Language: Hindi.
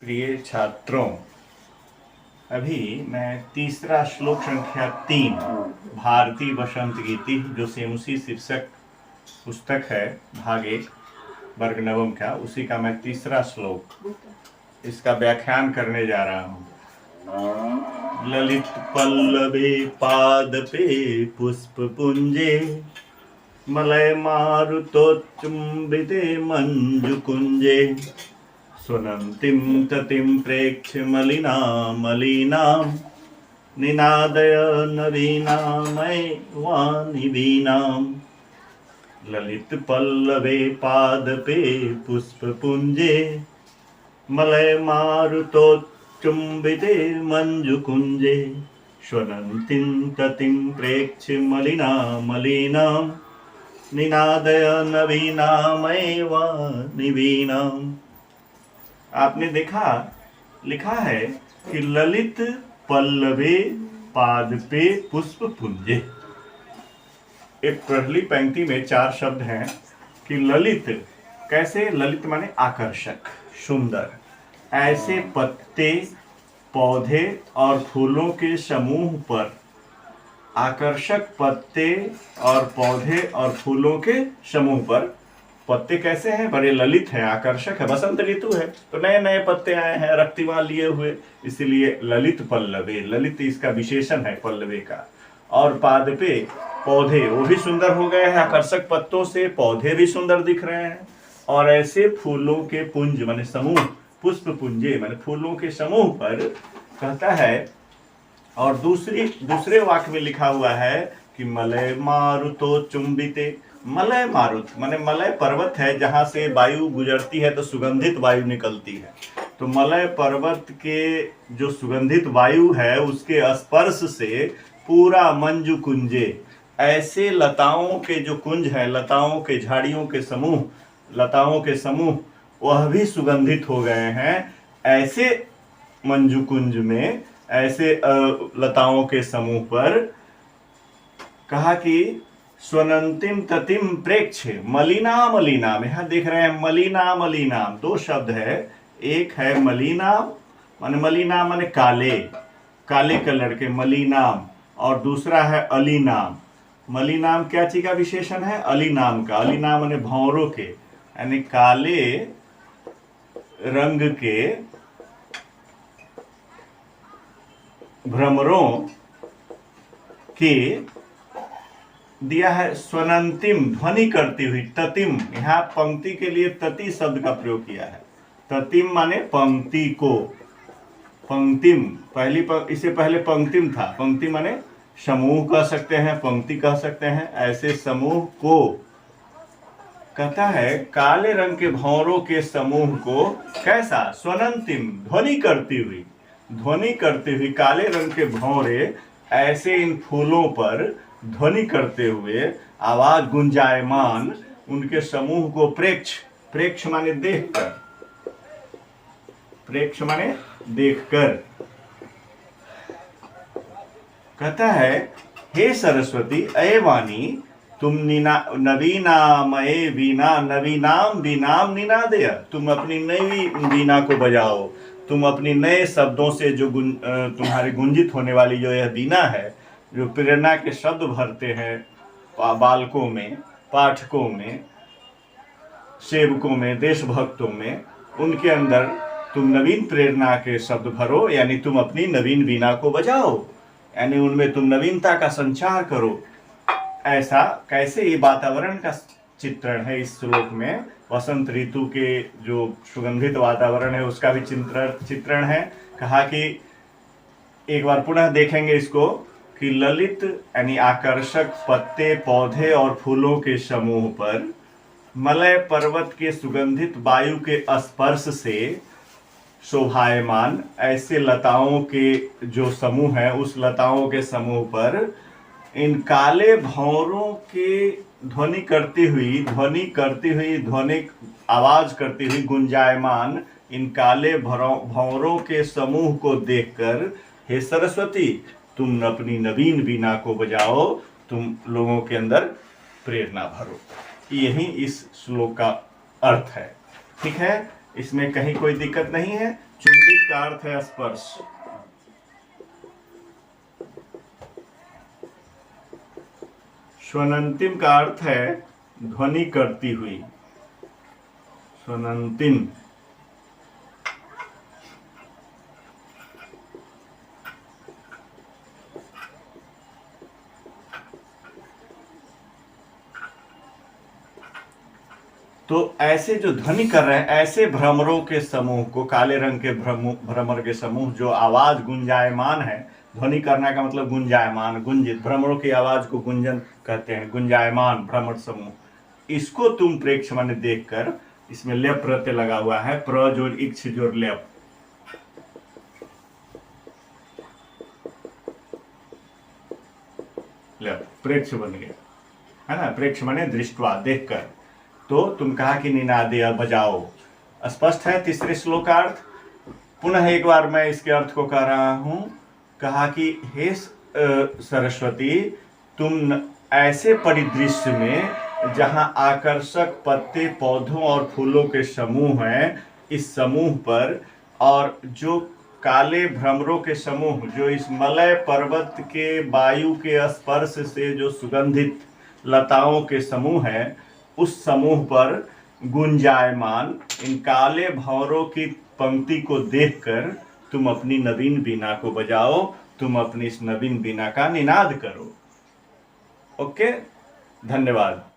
प्रिय छात्रों, अभी मैं तीसरा श्लोक संख्या 3 भारती बसंत गीति जो सेमुसी शीर्षक पुस्तक है भाग 1 वर्ग नवम का, उसी का मैं तीसरा श्लोक इसका व्याख्यान करने जा रहा हूँ। ललित पल्लवे पादपे पुष्प पुंजे मलय मारुतोच्चुम्बिते मंजुकुंजे स्वनन्तीं ततिं प्रेक्ष्य मलिनां निनादय नवीनामय वानिवीनां ललित पल्लवे पादपे पुष्पपुञ्जे मलय मारुतोच्चुम्बिते मंजुकुंजे स्वनन्तीं ततिं प्रेक्ष्य मलिनां निनादय नवीनामय वानिवीनां। आपने देखा लिखा है कि ललित पल्लवे पादपे पुष्प पुंजे। एक पहली पंक्ति में 4 शब्द हैं कि ललित कैसे, ललित माने आकर्षक, सुंदर, ऐसे पत्ते पौधे और फूलों के समूह पर, आकर्षक पत्ते और पौधे और फूलों के समूह पर। पत्ते कैसे हैं? बड़े ललित हैं, आकर्षक है, बसंत ऋतु है तो नए नए पत्ते आए हैं रक्तिमा लिए हुए, इसीलिए ललित पल्लवे, ललित इसका विशेषण है पल्लवे का। और पादपे पौधे, वो भी सुंदर हो गए हैं, आकर्षक पत्तों से पौधे भी सुंदर दिख रहे हैं। और ऐसे फूलों के पुंज माने समूह, पुष्प पुंजे माने फूलों के समूह पर कहता है। और दूसरे वाक्य में लिखा हुआ है कि मलय मारुतो चुंबिते। मलय मारुत माने मलय पर्वत है, जहां से वायु गुजरती है तो सुगंधित वायु निकलती है। तो मलय पर्वत के जो सुगंधित वायु है उसके स्पर्श से पूरा मंजू कुंजे, ऐसे लताओं के जो कुंज है, लताओं के झाड़ियों के समूह, लताओं के समूह वह भी सुगंधित हो गए हैं। ऐसे मंजू कुंज में, ऐसे लताओं के समूह पर कहा कि स्वनंतिम ततिम प्रेक्ष्य मलिनाम। यहां देख रहे हैं मलिनाम, 2 शब्द है। एक है मलिनाम माने काले, काले कलर के मलिनाम, और दूसरा है अलीनाम। मलिनाम क्या चीज का विशेषण है? अलीनाम का। अलीनाम माने भंवरों के, यानी काले रंग के भ्रमरों के दिया है। स्वनंतिम इध्वनि करती हुई, ततिम, यहाँ पंक्ति के लिए तति शब्द का प्रयोग किया है। ततिम माने पंक्ति को, पंक्तिम इससे पहले पंक्तिम था। पंक्ति माने समूह कह सकते हैं, पंक्ति कह सकते हैं, ऐसे समूह को कहता है। काले रंग के भंवरों के समूह को कैसा? स्वनंतिम, ध्वनि करती हुई काले रंग के भंवरे ऐसे इन फूलों पर ध्वनि करते हुए, आवाज गुंजायमान, उनके समूह को प्रेक्ष माने देखकर, प्रेक्ष माने देखकर कहता है, हे सरस्वती अये वाणी, तुम नवीनामये वीणा, नवीनाम वीणाम निनादय, तुम अपनी नई वीणा को बजाओ। तुम अपनी नए शब्दों से जो तुम्हारी गुंजित होने वाली जो यह वीणा है, जो प्रेरणा के शब्द भरते हैं बालकों में, पाठकों में, सेवकों में, देशभक्तों में, उनके अंदर तुम नवीन प्रेरणा के शब्द भरो, यानी तुम अपनी नवीन वीणा को बजाओ, यानी उनमें तुम नवीनता का संचार करो। ऐसा कैसे? ये वातावरण का चित्रण है इस श्लोक में। वसंत ऋतु के जो सुगंधित वातावरण है उसका भी चित्रण है। कहा कि एक बार पुनः देखेंगे इसको कि ललित यानी आकर्षक पत्ते पौधे और फूलों के समूह पर मलय पर्वत के सुगंधित वायु के स्पर्श से शोभायमान ऐसे लताओं के जो समूह है, उस लताओं के समूह पर इन काले भंवरों के ध्वनि करती हुई ध्वनिक आवाज करती हुई गुंजायमान इन काले भंवरों के समूह को देखकर, हे सरस्वती, तुम अपनी नवीन वीणा को बजाओ, तुम लोगों के अंदर प्रेरणा भरो। यही इस श्लोक का अर्थ है। ठीक है, इसमें कहीं कोई दिक्कत नहीं है। चुंबित का अर्थ है स्पर्श। स्वनंतिम का अर्थ है ध्वनि करती हुई। स्वनंतिम। तो ऐसे जो ध्वनि कर रहे हैं, ऐसे भ्रमरों के समूह को, काले रंग के भ्रमर के समूह जो आवाज गुंजायमान है, ध्वनि करना का मतलब गुंजायमान, गुंजित, भ्रमरों की आवाज को गुंजन कहते हैं, गुंजायमान भ्रमर समूह, इसको तुम प्रेक्ष माने देखकर, इसमें लेप प्रत्यय लगा हुआ है, प्र जोड़ इक्ष जोड़ लेप, लेप प्रेक्ष बन गया है ना। प्रेक्ष माने दृष्टवा, देखकर। तो तुम कहा कि निनादे बजाओ, स्पष्ट है तीसरे श्लोकार्थ। पुनः एक बार मैं इसके अर्थ को कह रहा हूं। कहा कि हे सरस्वती, तुम ऐसे परिदृश्य में जहां आकर्षक पत्ते, पौधों और फूलों के समूह हैं, इस समूह पर, और जो काले भ्रमरों के समूह जो इस मलय पर्वत के वायु के स्पर्श से जो सुगंधित लताओं के समूह है, उस समूह पर गुंजायमान इन काले भंवरों की पंक्ति को देखकर तुम अपनी नवीन वीणा को बजाओ, तुम अपनी इस नवीन वीणा का निनाद करो। ओके, धन्यवाद।